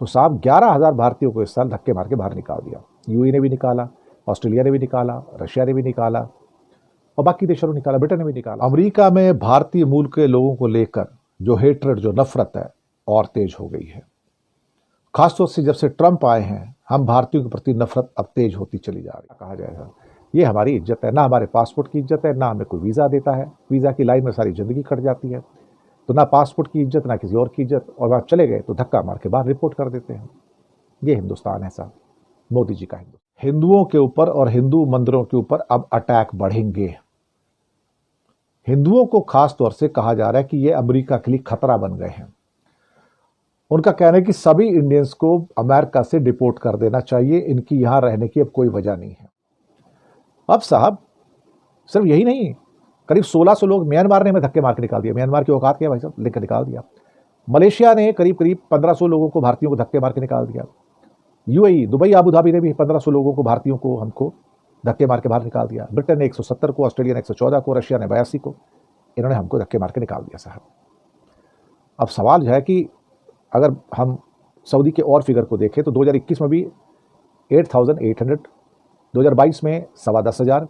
तो साहब 11,000 भारतीयों को इस साल धक्के मार के बाहर निकाल दिया। यूएई ने भी निकाला, ऑस्ट्रेलिया ने भी निकाला, रशिया ने भी निकाला और बाकी देशों ने निकाला, ब्रिटेन ने भी निकाला। अमेरिका में भारतीय मूल के लोगों को लेकर जो हेट्रेड, जो नफरत है, और तेज हो गई है। खासतौर से जब से ट्रंप आए हैं, हम भारतीयों के प्रति नफरत अब तेज होती चली जा रही है। कहा जाएगा ये हमारी इज्जत है, ना हमारे पासपोर्ट की इज्जत है, ना हमें कोई वीज़ा देता है, वीज़ा की लाइन में सारी ज़िंदगी कट जाती है, तो ना पासपोर्ट की इज्जत, ना किसी और की इज्जत, और वहाँ चले गए तो धक्का मार के बाहर रिपोर्ट कर देते हैं। ये हिंदुस्तान है साहब, मोदी जी का हिंदुस्तान। हिंदुओं के ऊपर और हिंदू मंदिरों के ऊपर अब अटैक बढ़ेंगे। हिंदुओं को खास तौर से कहा जा रहा है कि ये अमेरिका के लिए खतरा बन गए हैं। उनका कहना है कि सभी इंडियंस को अमेरिका से डिपोर्ट कर देना चाहिए, इनकी यहां रहने की अब कोई वजह नहीं है। अब साहब सिर्फ यही नहीं, करीब 1600 लोग म्यांमार ने हमें धक्के मार के निकाल दिया। म्यांमार की औकात क्या भाई साहब, लेकर निकाल दिया। मलेशिया ने करीब 1500 लोगों को, भारतीयों को धक्के मार के निकाल दिया। यूएई, दुबई, आबू धाबी ने भी 1500 लोगों को, भारतीयों को, हमको धक्के मार के बाहर निकाल दिया। ब्रिटेन ने 170 को, ऑस्ट्रेलिया ने 114 को, रशिया ने 82 को, इन्होंने हमको धक्के मार के निकाल दिया साहब। अब सवाल जो है कि अगर हम सऊदी के और फिगर को देखें तो 2021 में भी 8,800, 2022 में 10,15,000,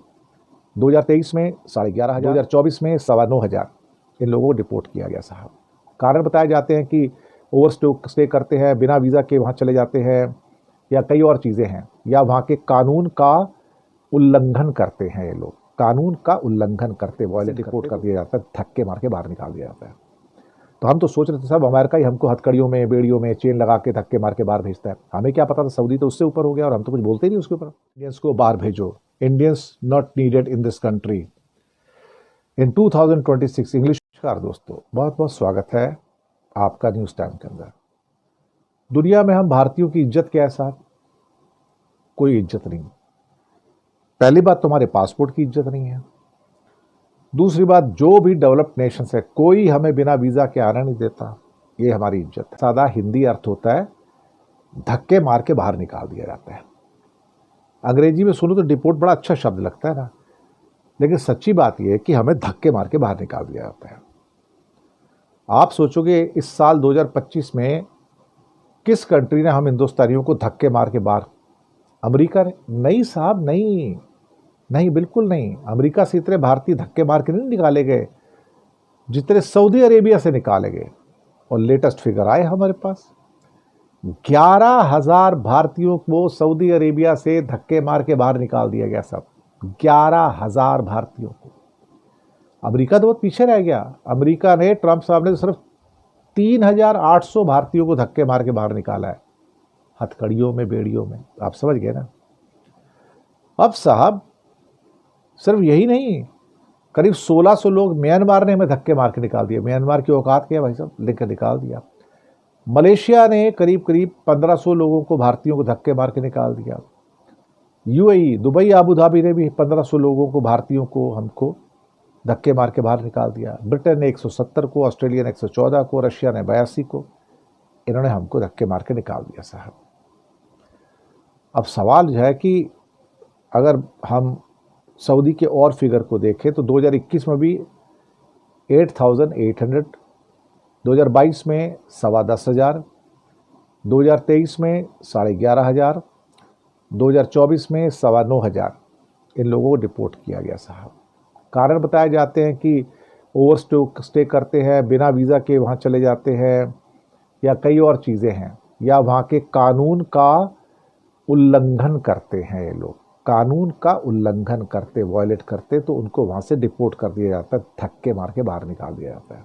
2023 में 11,500, 2024 में 9,500 इन लोगों को डिपोर्ट किया गया साहब। कारण बताए जाते हैं कि ओवर स्टे करते हैं, बिना वीज़ा के वहाँ चले जाते हैं, या कई और चीज़ें हैं, या वहाँ के कानून का उल्लंघन करते हैं। ये लोग कानून का उल्लंघन करते, वॉयलेट रिपोर्ट कर दिया जाता है, धक्के मार के बाहर निकाल दिया जाता है। तो हम तो सोच रहे थे सब अमेरिका ही हमको हथकड़ियों में, बेड़ियों में चेन लगा के धक्के मार के बाहर भेजता है। हमें क्या पता था सऊदी तो उससे ऊपर हो गया, और हम तो कुछ बोलते ही नहीं उसके ऊपर। इंडियंस को बाहर भेजो, Indians not needed in this country in 2026 English. नमस्कार दोस्तों, बहुत बहुत स्वागत है आपका न्यूज़ टाइम के अंदर। दुनिया में हम भारतीयों की इज्जत क्या है साहब? कोई इज्जत नहीं। पहली बात, तुम्हारे पासपोर्ट की इज्जत नहीं है। दूसरी बात, जो भी डेवलप्ड नेशन है, कोई हमें बिना वीज़ा के आने नहीं देता, ये हमारी इज्जत है। सादा हिंदी अर्थ होता है धक्के मार के बाहर निकाल दिया जाता है। अंग्रेजी में सुनो तो डिपोर्ट बड़ा अच्छा शब्द लगता है ना, लेकिन सच्ची बात यह है कि हमें धक्के मार के बाहर निकाल दिया जाता है। आप सोचोगे इस साल 2025 में किस कंट्री ने हम हिंदुस्तानियों को धक्के मार के बाहर? अमेरिका ने? नहीं साहब, नहीं नहीं, बिल्कुल नहीं। अमेरिका से इतने भारतीय धक्के मार के नहीं निकाले गए जितने सऊदी अरेबिया से निकाले गए। और लेटेस्ट फिगर आए हमारे पास, 11,000 भारतीयों को सऊदी अरेबिया से धक्के मार के बाहर निकाल दिया गया साहब। 11,000 भारतीयों को। अमेरिका तो बहुत पीछे रह गया। अमेरिका ने, ट्रंप साहब ने सिर्फ 3,800 भारतीयों को धक्के मार के बाहर निकाला है, हथकड़ियों में, बेड़ियों में। आप समझ गए ना। अब साहब सिर्फ यही नहीं, करीब 1600 लोग म्यांमार ने हमें धक्के मार के निकाल दिए। म्यांमार की औकात क्या भाई साहब, लेकर निकाल दिया। मलेशिया ने करीब 1500 लोगों को, भारतीयों को धक्के मार के निकाल दिया। यूएई, दुबई, आबू धाबी ने भी 1500 लोगों को, भारतीयों को, हमको धक्के मार के बाहर निकाल दिया। ब्रिटेन ने 170 को, ऑस्ट्रेलिया ने 114 को, रशिया ने 82 को, इन्होंने हमको धक्के मार के निकाल दिया साहब। अब सवाल जो है कि अगर हम सऊदी के और फिगर को देखें तो 2021 में भी 8,800, 2022 में 10,15,000, 2023 में 11,500, 2024 में 9,500 इन लोगों को डिपोर्ट किया गया साहब। कारण बताए जाते हैं कि ओवर स्टे करते हैं, बिना वीज़ा के वहाँ चले जाते हैं, या कई और चीज़ें हैं, या वहाँ के कानून का उल्लंघन करते हैं। ये लोग कानून का उल्लंघन करते, वॉयलेट करते, तो उनको वहाँ से डिपोर्ट कर दिया जाता है, धक्के मार के बाहर निकाल दिया जाता है।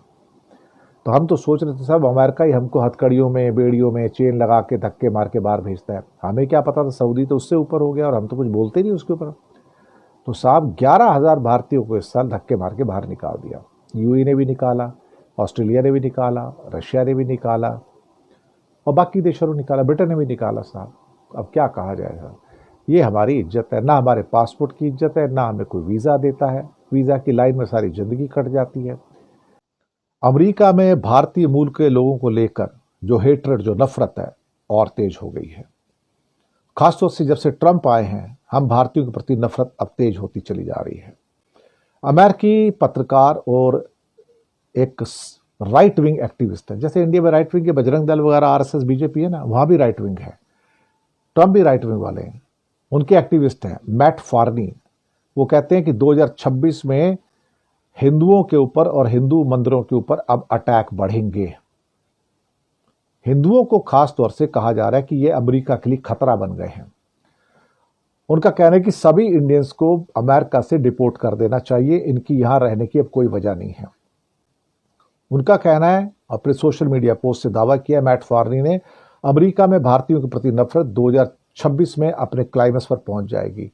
तो हम तो सोच रहे थे सब अमेरिका ही हमको हथकड़ियों में, बेड़ियों में चेन लगा के धक्के मार के बाहर भेजता है। हमें क्या पता था सऊदी तो उससे ऊपर हो गया, और हम तो कुछ बोलते ही नहीं उसके ऊपर। तो साहब 11,000 भारतीयों को इस साल धक्के मार के बाहर निकाल दिया। यूएई ने भी निकाला, ऑस्ट्रेलिया ने भी निकाला, रशिया ने भी निकाला और बाकी देशों ने निकाला, ब्रिटेन ने भी निकाला साहब। अब क्या कहा जाएगा, ये हमारी इज्जत है। ना हमारे पासपोर्ट की इज्जत है, ना हमें कोई वीज़ा देता है, वीज़ा की लाइन में सारी ज़िंदगी कट जाती है। अमेरिका में भारतीय मूल के लोगों को लेकर जो हेट्रेड, जो नफरत है, और तेज हो गई है। खासतौर से जब से ट्रंप आए हैं, हम भारतीयों के प्रति नफरत अब तेज होती चली जा रही है। अमेरिकी पत्रकार और एक राइट विंग एक्टिविस्ट हैं। जैसे इंडिया में राइट विंग के बजरंग दल वगैरह, आरएसएस, बीजेपी है ना, वहां भी राइट विंग है। ट्रम्प भी राइट विंग वाले हैं, उनके एक्टिविस्ट हैं। मैट फार्नी, वो कहते हैं कि 2026 में हिंदुओं के ऊपर और हिंदू मंदिरों के ऊपर अब अटैक बढ़ेंगे। हिंदुओं को खास तौर से कहा जा रहा है कि ये अमेरिका के लिए खतरा बन गए हैं। उनका कहना है कि सभी इंडियंस को अमेरिका से डिपोर्ट कर देना चाहिए, इनकी यहां रहने की अब कोई वजह नहीं है। उनका कहना है, अपने सोशल मीडिया पोस्ट से दावा किया मैट फार्नी ने, अमेरिका में भारतीयों के प्रति नफरत 2026 में अपने क्लाइमेक्स पर पहुंच जाएगी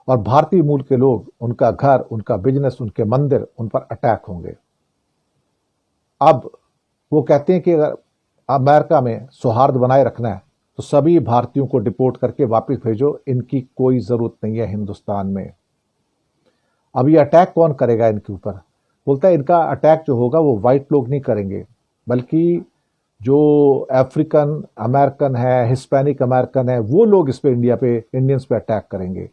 और भारतीय मूल के लोग, उनका घर, उनका बिजनेस, उनके मंदिर, उन पर अटैक होंगे। अब वो कहते हैं कि अगर अमेरिका में सौहार्द बनाए रखना है तो सभी भारतीयों को डिपोर्ट करके वापस भेजो, इनकी कोई जरूरत नहीं है हिंदुस्तान में। अब ये अटैक कौन करेगा इनके ऊपर? बोलता है इनका अटैक जो होगा वो व्हाइट लोग नहीं करेंगे, बल्कि जो अफ्रीकन अमेरिकन है, हिस्पैनिक अमेरिकन है, वो लोग इस पे इंडियंस पे अटैक करेंगे।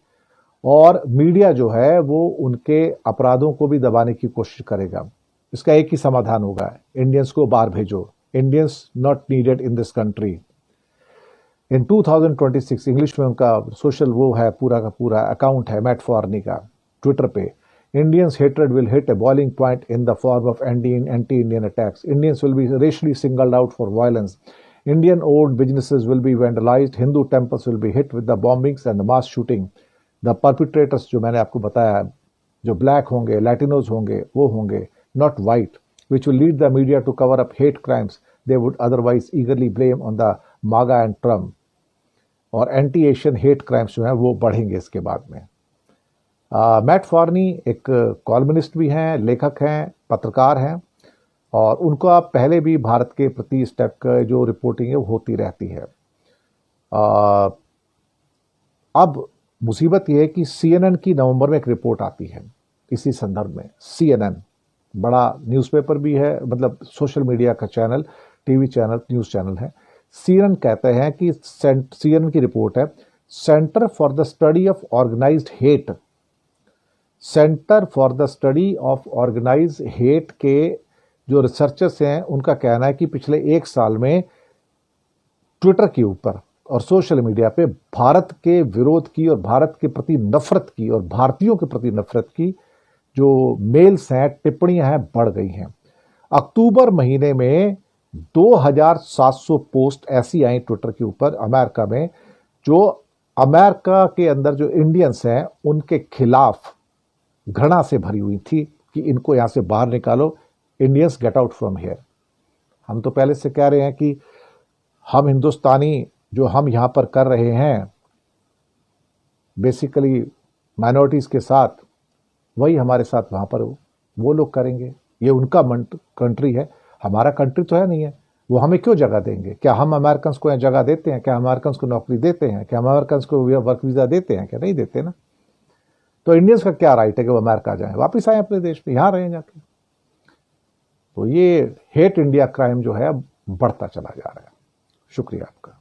और मीडिया जो है वो उनके अपराधों को भी दबाने की कोशिश करेगा। इसका एक ही समाधान होगा, इंडियंस को बाहर भेजो, Indians not needed in this country. In 2026 English में उनका सोशल वो है, पूरा का पूरा अकाउंट है मैट फार्नी का ट्विटर पे, Indians' hatred will hit a boiling point in the form of anti-Indian attacks. Indians will be racially singled out for violence. Indian-owned businesses will be vandalized. Hindu temples will be hit with the bombings and the mass shooting. The perpetrators, जो मैंने आपको बताया, जो black होंगे, Latinos होंगे, वो होंगे, not white, which will lead the media to cover up hate crimes they would otherwise eagerly blame on the MAGA and Trump. और एंटी-एशियन हेट क्राइम्स जो हैं वो बढ़ेंगे इसके बाद में। मैट फार्नी एक कॉलमनिस्ट भी हैं, लेखक हैं, पत्रकार हैं, और उनको आप पहले भी भारत के प्रति इस टाइप का जो रिपोर्टिंग है वो होती रहती है। अब मुसीबत यह है कि CNN की नवंबर में एक रिपोर्ट आती है इसी संदर्भ में। CNN बड़ा न्यूज़पेपर भी है, मतलब सोशल मीडिया का channel, TV channel, news channel है। CNN कहते हैं कि CNN की रिपोर्ट है, Center for the Study of Organized Hate, Center for the Study of Organized Hate के जो रिसर्चर्स हैं उनका कहना है कि पिछले एक साल में ट्विटर के ऊपर और सोशल मीडिया पे भारत के विरोध की और भारत के प्रति नफरत की और भारतीयों के प्रति नफरत की जो मेल्स हैं, टिप्पणियां हैं, बढ़ गई हैं। अक्टूबर महीने में 2700 पोस्ट ऐसी आई ट्विटर के ऊपर अमेरिका में, जो अमेरिका के अंदर जो इंडियंस हैं उनके खिलाफ घृणा से भरी हुई थी कि इनको यहां से बाहर निकालो, Indians get out from here. हम तो पहले से कह रहे हैं कि हम हिंदुस्तानी जो हम यहां पर कर रहे हैं बेसिकली माइनॉरिटीज के साथ, वही हमारे साथ वहां पर वो लोग करेंगे। ये उनका कंट्री है, हमारा कंट्री तो है नहीं है। वो हमें क्यों जगह देंगे? क्या हम अमेरिकन को यहाँ जगह देते हैं? क्या अमेरिकन को नौकरी देते हैं? क्या अमेरिकन को वर्क वीजा देते हैं? क्या नहीं देते ना। तो इंडियंस का क्या राइट है कि वो अमेरिका जाएं, वापस आए अपने देश में, यहां रहें जाके। तो ये हेट इंडिया क्राइम जो है बढ़ता चला जा रहा है। शुक्रिया आपका।